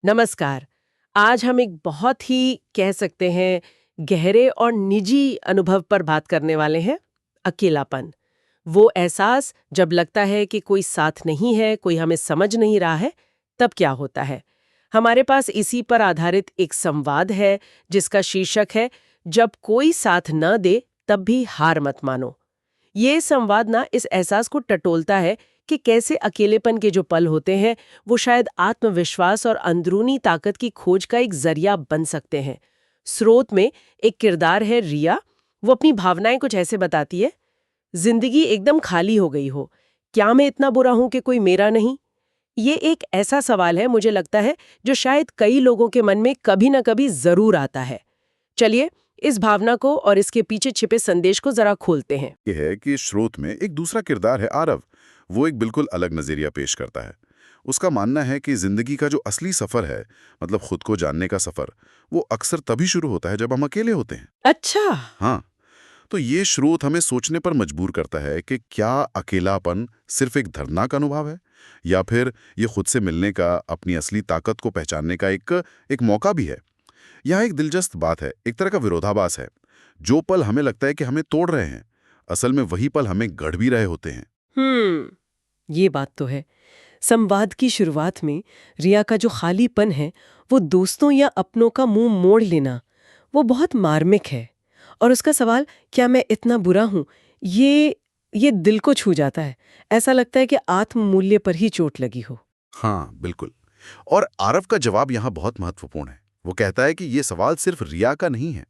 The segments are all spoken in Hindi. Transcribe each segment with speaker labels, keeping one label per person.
Speaker 1: नमस्कार। आज हम एक बहुत ही कह सकते हैं गहरे और निजी अनुभव पर बात करने वाले हैं। अकेलापन, वो एहसास जब लगता है कि कोई साथ नहीं है, कोई हमें समझ नहीं रहा है, तब क्या होता है। हमारे पास इसी पर आधारित एक संवाद है जिसका शीर्षक है जब कोई साथ न दे तब भी हार मत मानो। ये संवाद ना इस एहसास को टटोलता है कि कैसे अकेलेपन के जो पल होते हैं वो शायद आत्मविश्वास और अंदरूनी ताकत की खोज का एक जरिया बन सकते हैं। स्रोत में एक किरदार है रिया। वो अपनी भावनाएं कुछ ऐसे बताती है। जिंदगी एकदम खाली हो गई हो, क्या मैं इतना बुरा हूं कि कोई मेरा नहीं। ये एक ऐसा सवाल है, मुझे लगता है, जो शायद कई लोगों के मन में कभी ना कभी जरूर आता है। चलिए इस भावना को और इसके पीछे छिपे संदेश को जरा खोलते हैं।
Speaker 2: ये है कि स्रोत में एक दूसरा किरदार है आरव। वो एक बिल्कुल अलग नजरिया पेश करता है। उसका मानना है कि जिंदगी का जो असली सफर है, मतलब खुद को जानने का सफर, वो अक्सर तभी शुरू होता है जब हम अकेले होते हैं।
Speaker 1: अच्छा।
Speaker 2: हाँ, तो ये स्रोत हमें सोचने पर मजबूर करता है कि क्या अकेलापन सिर्फ एक दर्दनाक अनुभव है, या फिर ये खुद से मिलने का, अपनी असली ताकत को पहचानने का एक मौका भी है। यह एक दिलचस्प बात है, एक तरह का विरोधाभास है। जो पल हमें लगता है कि हमें तोड़ रहे हैं, असल में वही पल हमें गढ़ भी रहे होते हैं।
Speaker 1: ये बात तो है। संवाद की शुरुआत में रिया का जो खालीपन है, वो दोस्तों या अपनों का मुंह मोड़ लेना, वो बहुत मार्मिक है। और उसका सवाल, क्या मैं इतना बुरा हूं, ये दिल को छू जाता है। ऐसा लगता है कि आत्म मूल्य पर ही चोट लगी हो।
Speaker 2: हाँ, बिल्कुल। और आरव का जवाब यहाँ बहुत महत्वपूर्ण है। वो कहता है कि ये सवाल सिर्फ रिया का नहीं है।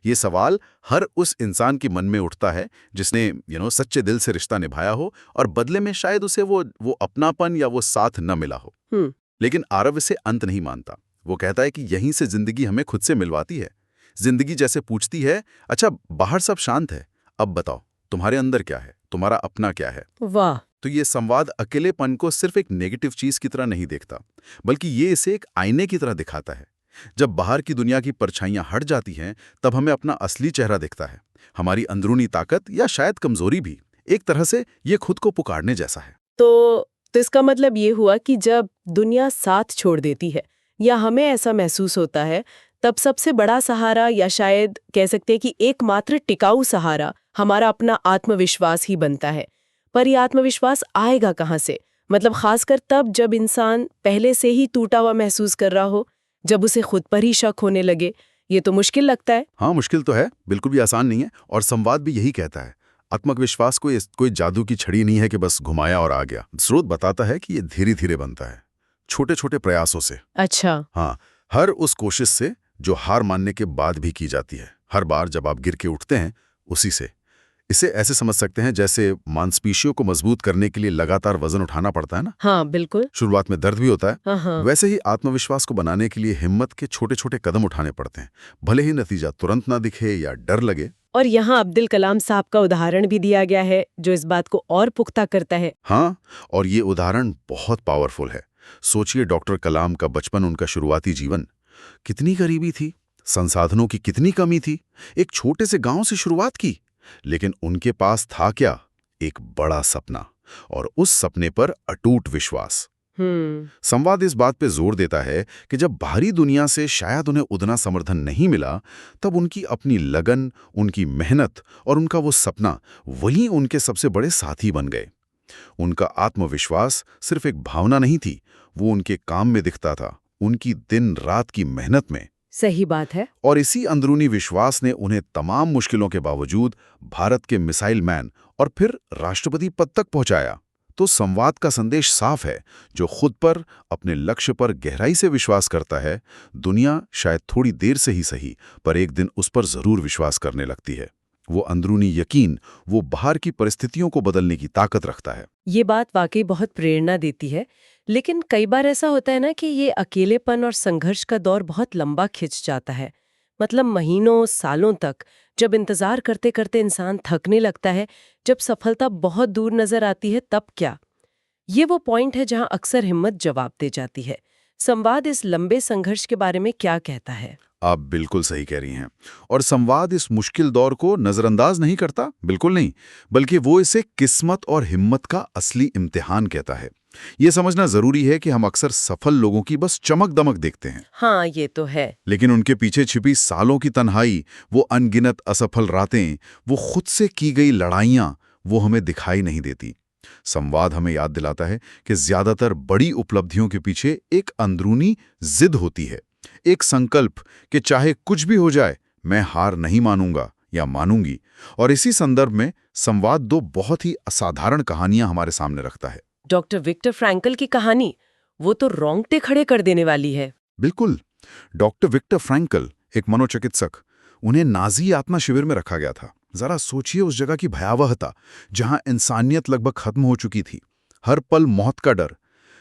Speaker 2: ये सवाल हर उस इंसान के मन में उठता है जिसने सच्चे दिल से रिश्ता निभाया हो, और बदले में शायद उसे वो अपनापन या वो साथ न मिला हो।
Speaker 1: हम्म।
Speaker 2: लेकिन आरव इसे अंत नहीं मानता। वो कहता है कि यहीं से जिंदगी हमें खुद से मिलवाती है। जिंदगी जैसे पूछती है, अच्छा बाहर सब शांत है, अब बताओ तुम्हारे अंदर क्या है, तुम्हारा अपना क्या है।
Speaker 1: वाह।
Speaker 2: तो ये संवाद अकेलेपन को सिर्फ एक नेगेटिव चीज की तरह नहीं देखता, बल्कि ये इसे एक आईने की तरह दिखाता है। जब बाहर की दुनिया की परछाइयां हट जाती हैं, तब हमें अपना असली चेहरा दिखता है। हमारी अंदरूनी ताकत या शायद कमजोरी भी। एक तरह से ये खुद को पुकारने जैसा है।
Speaker 1: तो इसका मतलब ये हुआ कि जब दुनिया साथ छोड़ देती है या हमें ऐसा महसूस होता है, तब सबसे बड़ा सहारा, या शायद कह सकते हैं कि एकमात्र टिकाऊ सहारा, हमारा अपना आत्मविश्वास ही बनता है। पर ये आत्मविश्वास आएगा कहाँ से? मतलब खासकर तब जब इंसान पहले से ही टूटा हुआ महसूस कर रहा हो, जब उसे खुद पर ही शक होने लगे। ये तो मुश्किल लगता है।
Speaker 2: हाँ, मुश्किल तो है, बिल्कुल भी आसान नहीं है। और संवाद भी यही कहता है। आत्मविश्वास कोई जादू की छड़ी नहीं है कि बस घुमाया और आ गया। स्रोत बताता है कि ये धीरे धीरे बनता है, छोटे छोटे प्रयासों से।
Speaker 1: अच्छा।
Speaker 2: हाँ, हर उस कोशिश से जो हार मानने के बाद भी की जाती है। हर बार जब आप गिर के उठते हैं, उसी से। इसे ऐसे समझ सकते हैं जैसे मांसपेशियों को मजबूत करने के लिए लगातार वजन उठाना पड़ता है ना।
Speaker 1: हाँ, बिल्कुल।
Speaker 2: शुरुआत में दर्द भी होता है।
Speaker 1: हाँ हाँ।
Speaker 2: वैसे ही आत्मविश्वास को बनाने के लिए हिम्मत के छोटे छोटे कदम उठाने पड़ते हैं, भले ही नतीजा तुरंत ना दिखे या डर लगे।
Speaker 1: और यहाँ अब्दुल कलाम साहब का उदाहरण भी दिया गया है जो इस बात को और पुख्ता करता है।
Speaker 2: हाँ, और ये उदाहरण बहुत पावरफुल है। सोचिए डॉक्टर कलाम का बचपन, उनका शुरुआती जीवन कितनी गरीबी थी, संसाधनों की कितनी कमी थी। एक छोटे से गांव से शुरुआत की, लेकिन उनके पास था क्या? एक बड़ा सपना, और उस सपने पर अटूट विश्वास। संवाद इस बात पे जोर देता है कि जब बाहरी दुनिया से शायद उन्हें उतना समर्थन नहीं मिला, तब उनकी अपनी लगन, उनकी मेहनत और उनका वो सपना, वही उनके सबसे बड़े साथी बन गए। उनका आत्मविश्वास सिर्फ एक भावना नहीं थी, वो उनके काम में दिखता था, उनकी दिन रात की मेहनत में।
Speaker 1: सही बात है।
Speaker 2: और इसी अंदरूनी विश्वास ने उन्हें तमाम मुश्किलों के बावजूद भारत के मिसाइल मैन और फिर राष्ट्रपति पद तक पहुंचाया। तो संवाद का संदेश साफ है, जो खुद पर, अपने लक्ष्य पर गहराई से विश्वास करता है, दुनिया शायद थोड़ी देर से ही सही, पर एक दिन उस पर जरूर विश्वास करने लगती है। वो अंदरूनी यकीन, वो बाहर की परिस्थितियों को बदलने की ताकत रखता है।
Speaker 1: ये बात वाकई बहुत प्रेरणा देती है। लेकिन कई बार ऐसा होता है ना कि ये अकेलेपन और संघर्ष का दौर बहुत लंबा खिंच जाता है। मतलब महीनों सालों तक, जब इंतजार करते करते इंसान थकने लगता है, जब सफलता बहुत दूर नजर आती है, तब क्या? ये वो पॉइंट है जहां अक्सर हिम्मत जवाब दे जाती है। संवाद इस लंबे संघर्ष के बारे में क्या कहता है?
Speaker 2: आप बिल्कुल सही कह रही हैं। और संवाद इस मुश्किल दौर को नजरअंदाज नहीं करता, बिल्कुल नहीं, बल्कि वो इसे किस्मत और हिम्मत का असली इम्तिहान कहता है। ये समझना जरूरी है कि हम अक्सर सफल लोगों की बस चमक दमक देखते हैं,
Speaker 1: हाँ, ये तो है।
Speaker 2: लेकिन उनके पीछे छिपी सालों की तन्हाई, वो अनगिनत असफल रातें, वो खुद से की गई लड़ाइयां, वो हमें दिखाई नहीं देती। संवाद हमें याद दिलाता है कि ज्यादातर बड़ी उपलब्धियों के पीछे एक अंदरूनी जिद होती है, एक संकल्प कि चाहे कुछ भी हो जाए मैं हार नहीं मानूंगा या मानूंगी। और इसी संदर्भ में संवाद दो बहुत ही असाधारण कहानियां हमारे सामने रखता है।
Speaker 1: डॉक्टर विक्टर फ्रैंकल की कहानी, वो तो रोंगटे खड़े कर देने वाली है।
Speaker 2: बिल्कुल। डॉक्टर विक्टर फ्रैंकल एक मनोचिकित्सक, उन्हें नाजी आत्मा शिविर में रखा गया था। जरा सोचिए उस जगह की भयावहता, जहां इंसानियत लगभग खत्म हो चुकी थी, हर पल मौत का डर,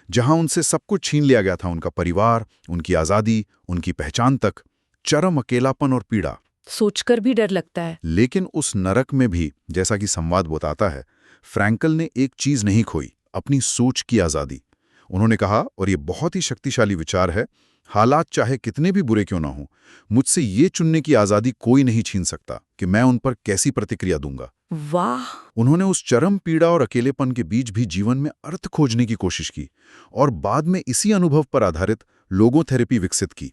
Speaker 2: जहां उनसे सब कुछ छीन लिया गया था, उनका परिवार, उनकी आजादी, उनकी पहचान तक, चरम अकेलापन और पीड़ा।
Speaker 1: सोचकर भी डर लगता है।
Speaker 2: लेकिन उस नरक में भी, जैसा कि संवाद बताता है, फ्रैंकल ने एक चीज नहीं खोई, अपनी सोच की आजादी। उन्होंने कहा, और ये बहुत ही शक्तिशाली विचार है, हालात चाहे कितने भी बुरे क्यों ना हो, मुझसे ये चुनने की आजादी कोई नहीं छीन सकता कि मैं उन पर कैसी प्रतिक्रिया दूंगा।
Speaker 1: वाह!
Speaker 2: उन्होंने उस चरम पीड़ा और अकेलेपन के बीच भी जीवन में अर्थ खोजने की कोशिश की और बाद में इसी अनुभव पर आधारित लोगोथेरेपी विकसित की।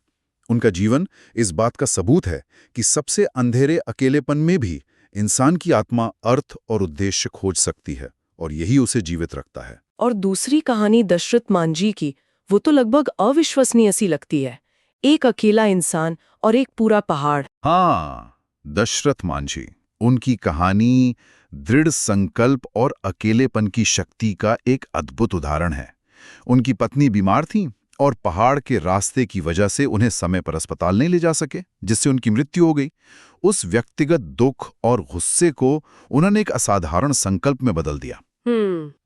Speaker 2: उनका जीवन इस बात का सबूत है कि सबसे अंधेरे अकेलेपन में भी इंसान की आत्मा अर्थ और उद्देश्य खोज सकती है, और यही उसे जीवित रखता है।
Speaker 1: और दूसरी कहानी दशरथ मांझी की, वो तो लगभग अविश्वसनीय सी लगती है। एक अकेला इंसान और एक पूरा पहाड़।
Speaker 2: हाँ, दशरथ मांझी, उनकी कहानी दृढ़ संकल्प और अकेलेपन की शक्ति का एक अद्भुत उदाहरण है। उनकी पत्नी बीमार थी और पहाड़ के रास्ते की वजह से उन्हें समय पर अस्पताल नहीं ले जा सके, जिससे उनकी मृत्यु हो गई। उस व्यक्तिगत दुख और गुस्से को उन्होंने एक असाधारण संकल्प में बदल दिया।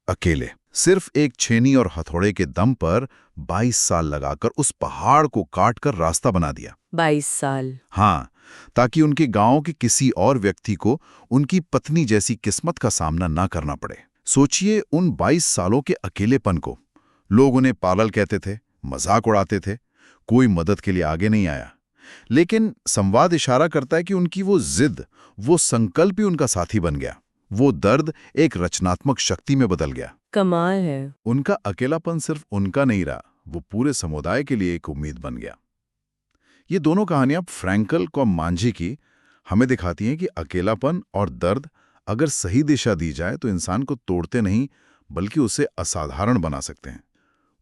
Speaker 2: अकेले, सिर्फ एक छेनी और हथौड़े के दम पर 22 साल लगाकर उस पहाड़ को काटकर रास्ता बना दिया।
Speaker 1: 22 साल।
Speaker 2: हाँ, ताकि उनके गांव के किसी और व्यक्ति को उनकी पत्नी जैसी किस्मत का सामना ना करना पड़े। सोचिए उन 22 सालों के अकेलेपन को। लोग उन्हें पागल कहते थे, मजाक उड़ाते थे, कोई मदद के लिए आगे नहीं आया। लेकिन संवाद इशारा करता है कि उनकी वो जिद, वो संकल्प ही उनका साथी बन गया। वो दर्द एक रचनात्मक शक्ति में बदल गया।
Speaker 1: कमाल है।
Speaker 2: उनका अकेलापन सिर्फ उनका नहीं रहा, वो पूरे समुदाय के लिए एक उम्मीद बन गया। ये दोनों कहानियां फ्रैंकल और मांझी की हमें दिखाती हैं कि अकेलापन और दर्द अगर सही दिशा दी जाए तो इंसान को तोड़ते नहीं, बल्कि उसे असाधारण बना सकते हैं।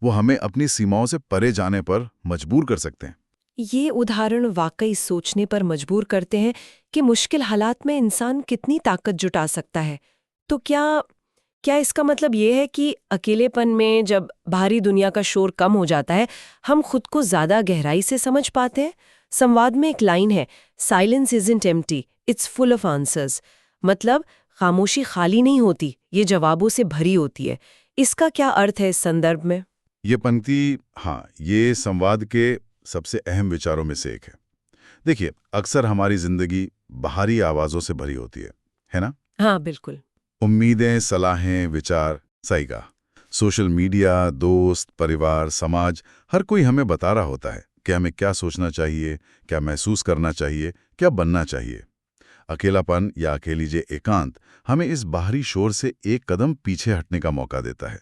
Speaker 2: वो हमें अपनी सीमाओं से परे जाने पर मजबूर कर सकते हैं।
Speaker 1: ये उदाहरण वाकई सोचने पर मजबूर करते हैं कि मुश्किल हालात में इंसान कितनी ताकत जुटा सकता है। तो क्या इसका मतलब ये है कि अकेलेपन में जब बाहरी दुनिया का शोर कम हो जाता है, हम खुद को ज्यादा गहराई से समझ पाते हैं? संवाद में एक लाइन है, silence isn't empty, it's full of answers. मतलब खामोशी खाली नहीं होती, ये जवाबों से भरी होती है। इसका क्या अर्थ है इस संदर्भ में?
Speaker 2: ये पंक्ति, हाँ, ये संवाद के सबसे अहम विचारों में से एक है। देखिए, अक्सर हमारी जिंदगी बाहरी आवाजों से भरी होती है ना?
Speaker 1: हाँ, बिल्कुल।
Speaker 2: उम्मीदें, सलाहें, विचार, सही कहा। सोशल मीडिया, दोस्त, परिवार, समाज, हर कोई हमें बता रहा होता है कि हमें क्या सोचना चाहिए, क्या महसूस करना चाहिए, क्या बनना चाहिए। अकेलापन या कह लीजिए एकांत हमें इस बाहरी शोर से एक कदम पीछे हटने का मौका देता है।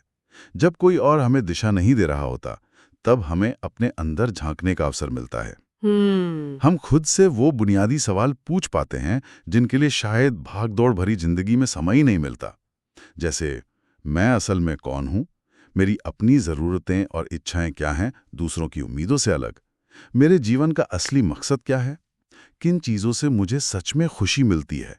Speaker 2: जब कोई और हमें दिशा नहीं दे रहा होता, तब हमें अपने अंदर झांकने का अवसर मिलता है। हम खुद से वो बुनियादी सवाल पूछ पाते हैं जिनके लिए शायद भागदौड़ भरी जिंदगी में समय ही नहीं मिलता। जैसे, मैं असल में कौन हूं? मेरी अपनी जरूरतें और इच्छाएं क्या हैं दूसरों की उम्मीदों से अलग? मेरे जीवन का असली मकसद क्या है? किन चीजों से मुझे सच में खुशी मिलती है?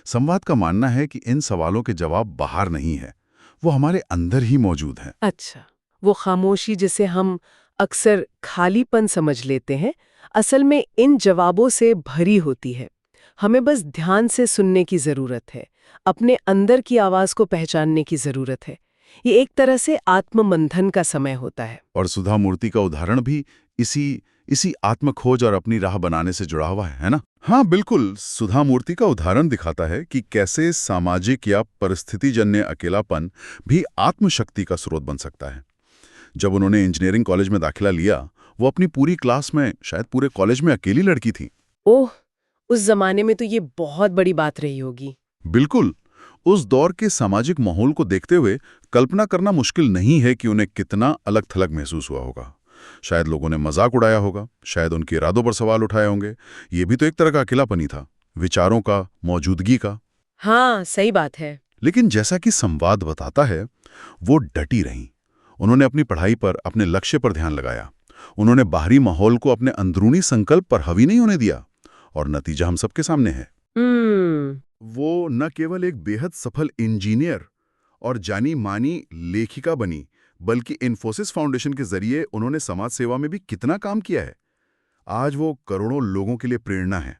Speaker 2: संवाद का मानना है कि इन सवालों के जवाब बाहर नहीं है, वो हमारे अंदर ही मौजूद हैं।
Speaker 1: अच्छा, वो खामोशी जिसे हम अक्सर खालीपन समझ लेते हैं, असल में इन जवाबों से भरी होती है। हमें बस ध्यान से सुनने की जरूरत है, अपने अंदर की आवाज को पहचानने की जरूरत है। ये एक तरह से आत्ममंथन का समय होता है।
Speaker 2: और सुधा मूर्ति का उदाहरण भी इसी आत्मखोज और अपनी राह बनाने से जुड़ा हुआ है ना? हाँ, बिल्कुल। सुधा मूर्ति का उदाहरण दिखाता है कि कैसे सामाजिक या परिस्थितिजन्य अकेलापन भी आत्मशक्ति का स्रोत बन सकता है। जब उन्होंने इंजीनियरिंग कॉलेज में दाखिला लिया, वो अपनी पूरी क्लास में, शायद पूरे कॉलेज में अकेली लड़की थी।
Speaker 1: ओह, उस जमाने में तो ये बहुत बड़ी बात रही होगी।
Speaker 2: बिल्कुल। उस दौर के सामाजिक माहौल को देखते हुए कल्पना करना मुश्किल नहीं है कि उन्हें कितना अलग थलग महसूस हुआ होगा। शायद लोगों ने मजाक उड़ाया होगा, शायद उनके इरादों पर सवाल उठाए होंगे। ये भी तो एक तरह का अकेलापन ही था, विचारों का, मौजूदगी का।
Speaker 1: हाँ, सही बात है।
Speaker 2: लेकिन जैसा कि संवाद बताता है, वो डटी रहीं। उन्होंने अपनी पढ़ाई पर, अपने लक्ष्य पर ध्यान लगाया। उन्होंने बाहरी माहौल को अपने अंदरूनी संकल्प पर हावी नहीं होने दिया, और नतीजा हम सबके सामने है। वो न केवल एक बेहद सफल इंजीनियर और जानी मानी लेखिका बनी, बल्कि इन्फोसिस फाउंडेशन के जरिए उन्होंने समाज सेवा में भी कितना काम किया है। आज वो करोड़ों लोगों के लिए प्रेरणा है।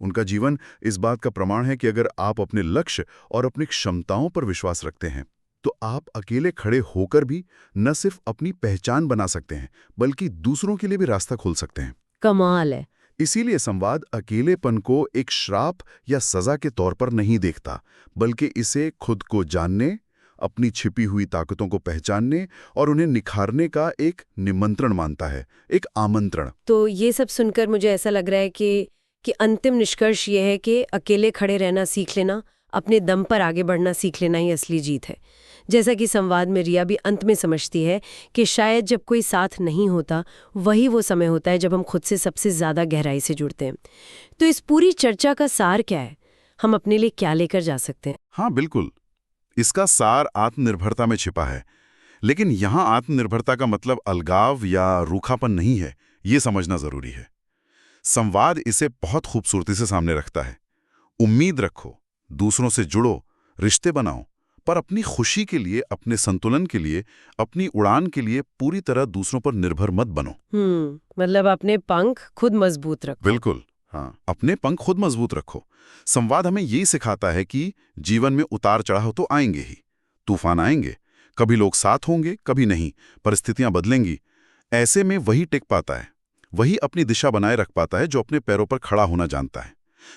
Speaker 2: उनका जीवन इस बात का प्रमाण है कि अगर आप अपने लक्ष्य और अपनी क्षमताओं पर विश्वास रखते हैं, तो आप अकेले खड़े होकर भी न सिर्फ अपनी पहचान बना सकते हैं, बल्कि दूसरों के लिए भी रास्ता खोल सकते हैं।
Speaker 1: कमाल है।
Speaker 2: इसीलिए संवाद अकेलेपन को एक श्राप या सजा के तौर पर नहीं देखता, बल्कि इसे खुद को जानने, अपनी छिपी हुई ताकतों को पहचानने और उन्हें निखारने का एक निमंत्रण मानता है, एक आमंत्रण।
Speaker 1: तो ये सब सुनकर मुझे ऐसा लग रहा है कि अंतिम निष्कर्ष ये है कि अकेले खड़े रहना सीख लेना, अपने दम पर आगे बढ़ना सीख लेना ही असली जीत है। जैसा कि संवाद में रिया भी अंत में समझती है कि शायद जब कोई साथ नहीं होता, वही वो समय होता है जब हम खुद से सबसे ज्यादा गहराई से जुड़ते हैं। तो इस पूरी चर्चा का सार क्या है? हम अपने लिए क्या लेकर जा सकते हैं?
Speaker 2: हाँ, बिल्कुल। इसका सार आत्मनिर्भरता में छिपा है। लेकिन यहाँ आत्मनिर्भरता का मतलब अलगाव या रूखापन नहीं है, ये समझना जरूरी है। संवाद इसे बहुत खूबसूरती से सामने रखता है। उम्मीद रखो, दूसरों से जुड़ो, रिश्ते बनाओ, पर अपनी खुशी के लिए, अपने संतुलन के लिए, अपनी उड़ान के लिए पूरी तरह दूसरों पर निर्भर मत बनो।
Speaker 1: मतलब अपने पंख खुद मजबूत रखो।
Speaker 2: बिल्कुल, हाँ, अपने पंख खुद मजबूत रखो। संवाद हमें यही सिखाता है कि जीवन में उतार चढ़ाव तो आएंगे ही, तूफान आएंगे, कभी लोग साथ होंगे, कभी नहीं, परिस्थितियां बदलेंगी। ऐसे में वही टिक पाता है, वही अपनी दिशा बनाए रख पाता है जो अपने पैरों पर खड़ा होना जानता है,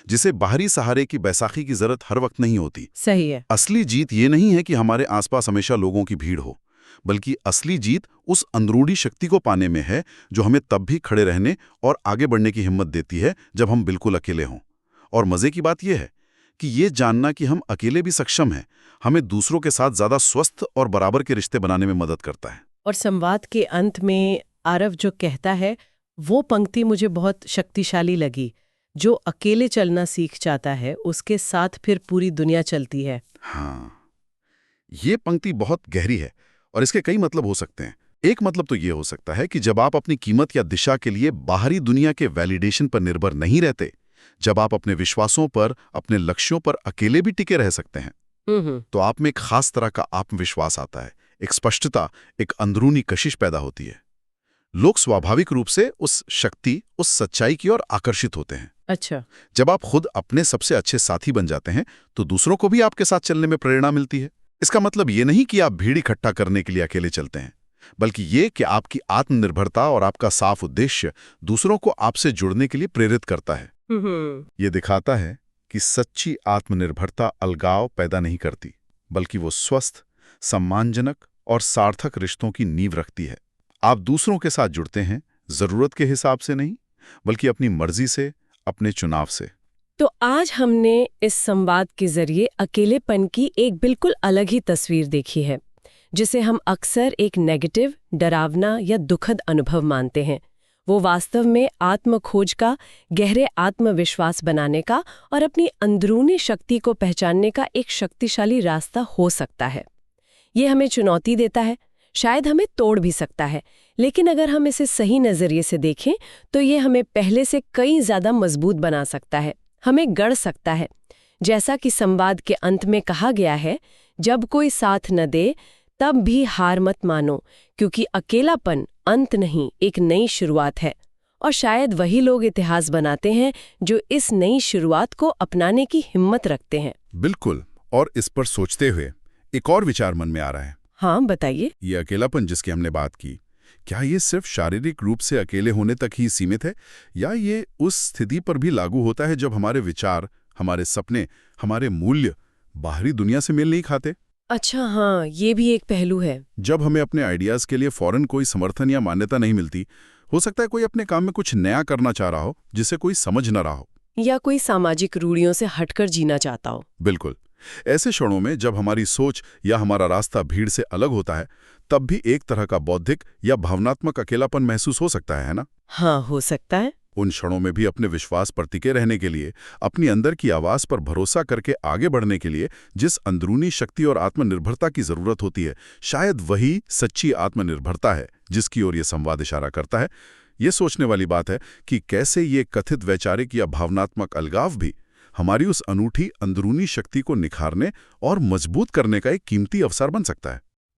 Speaker 2: जिसे बाहरी सहारे की बैसाखी की जरूरत हर वक्त नहीं होती।
Speaker 1: सही है।
Speaker 2: असली जीत ये नहीं है कि हमारे आसपास हमेशा लोगों की भीड़ हो, बल्कि असली जीत उस अंदरूनी शक्ति को पाने में है जो हमें तब भी खड़े रहने और आगे बढ़ने की हिम्मत देती है जब हम बिल्कुल अकेले हों। और मजे की बात यह है कि ये जानना कि हम अकेले भी सक्षम हैं, हमें दूसरों के साथ ज्यादा स्वस्थ और बराबर के रिश्ते बनाने में मदद करता है।
Speaker 1: और संवाद के अंत में आरव जो कहता है, वो पंक्ति मुझे बहुत शक्तिशाली लगी। जो अकेले चलना सीख जाता है, उसके साथ फिर पूरी दुनिया चलती है।
Speaker 2: हाँ, ये पंक्ति बहुत गहरी है और इसके कई मतलब हो सकते हैं। एक मतलब तो ये हो सकता है कि जब आप अपनी कीमत या दिशा के लिए बाहरी दुनिया के वैलिडेशन पर निर्भर नहीं रहते, जब आप अपने विश्वासों पर, अपने लक्ष्यों पर अकेले भी टिके रह सकते हैं, तो आप में एक खास तरह का आत्मविश्वास आता है, एक स्पष्टता, एक अंदरूनी कशिश पैदा होती है। लोग स्वाभाविक रूप से उस शक्ति, उस सच्चाई की ओर आकर्षित होते हैं।
Speaker 1: अच्छा।
Speaker 2: जब आप खुद अपने सबसे अच्छे साथी बन जाते हैं, तो दूसरों को भी आपके साथ चलने में प्रेरणा मिलती है। इसका मतलब ये नहीं कि आप भीड़ इकट्ठा करने के लिए अकेले चलते हैं, बल्कि ये कि आपकी आत्मनिर्भरता और आपका साफ उद्देश्य दूसरों को आपसे जुड़ने के लिए प्रेरित करता है। ये दिखाता है कि सच्ची आत्मनिर्भरता अलगाव पैदा नहीं करती, बल्कि वो स्वस्थ, सम्मानजनक और सार्थक रिश्तों की नींव रखती है। आप दूसरों के साथ जुड़ते हैं जरूरत के हिसाब से नहीं, बल्कि अपनी मर्जी से, अपने चुनाव से।
Speaker 1: तो आज हमने इस संवाद के जरिए अकेलेपन की एक बिल्कुल अलग ही तस्वीर देखी है, जिसे हम अक्सर एक नेगेटिव, डरावना या दुखद अनुभव मानते हैं। वो वास्तव में आत्म खोज का, गहरे आत्मविश्वास बनाने का और अपनी अंदरूनी शक्ति को पहचानने का एक शक्तिशाली रास्ता हो सकता है। ये हमें चुनौती देता है, शायद हमें तोड़ भी सकता है, लेकिन अगर हम इसे सही नजरिए से देखें तो ये हमें पहले से कई ज्यादा मजबूत बना सकता है, हमें गढ़ सकता है। जैसा कि संवाद के अंत में कहा गया है, जब कोई साथ न दे तब भी हार मत मानो, क्योंकि अकेलापन अंत नहीं, एक नई शुरुआत है। और शायद वही लोग इतिहास बनाते हैं जो इस नई शुरुआत को अपनाने की हिम्मत रखते हैं।
Speaker 2: बिल्कुल। और इस पर सोचते हुए एक और विचार मन में आ रहा है।
Speaker 1: हाँ, बताइए।
Speaker 2: ये अकेलापन जिसकी हमने बात की, क्या ये सिर्फ शारीरिक रूप से अकेले होने तक ही सीमित है, या ये उस स्थिति पर भी लागू होता है जब हमारे विचार, हमारे सपने, हमारे मूल्य बाहरी दुनिया से मेल नहीं खाते?
Speaker 1: अच्छा, हाँ, ये भी एक पहलू है।
Speaker 2: जब हमें अपने आइडियाज के लिए फौरन कोई समर्थन या मान्यता नहीं मिलती, हो सकता है कोई अपने काम में कुछ नया करना चाह रहा हो जिसे कोई समझ न रहा हो,
Speaker 1: या कोई सामाजिक रूढ़ियों से हटकर जीना चाहता हो।
Speaker 2: बिल्कुल। ऐसे क्षणों में जब हमारी सोच या हमारा रास्ता भीड़ से अलग होता है, तब भी एक तरह का बौद्धिक या भावनात्मक अकेलापन महसूस हो सकता है ना?
Speaker 1: हाँ, हो सकता है।
Speaker 2: उन क्षणों में भी अपने विश्वास पर टिके रहने के लिए, अपनी अंदर की आवाज पर भरोसा करके आगे बढ़ने के लिए जिस अंदरूनी शक्ति और आत्मनिर्भरता की जरूरत होती है, शायद वही सच्ची आत्मनिर्भरता है जिसकी ओर ये संवाद इशारा करता है। ये सोचने वाली बात है कि कैसे ये कथित वैचारिक या भावनात्मक अलगाव भी हमारी उस अनूठी अंदरूनी शक्ति को निखारने और मजबूत करने का एक कीमती अवसर बन सकता है।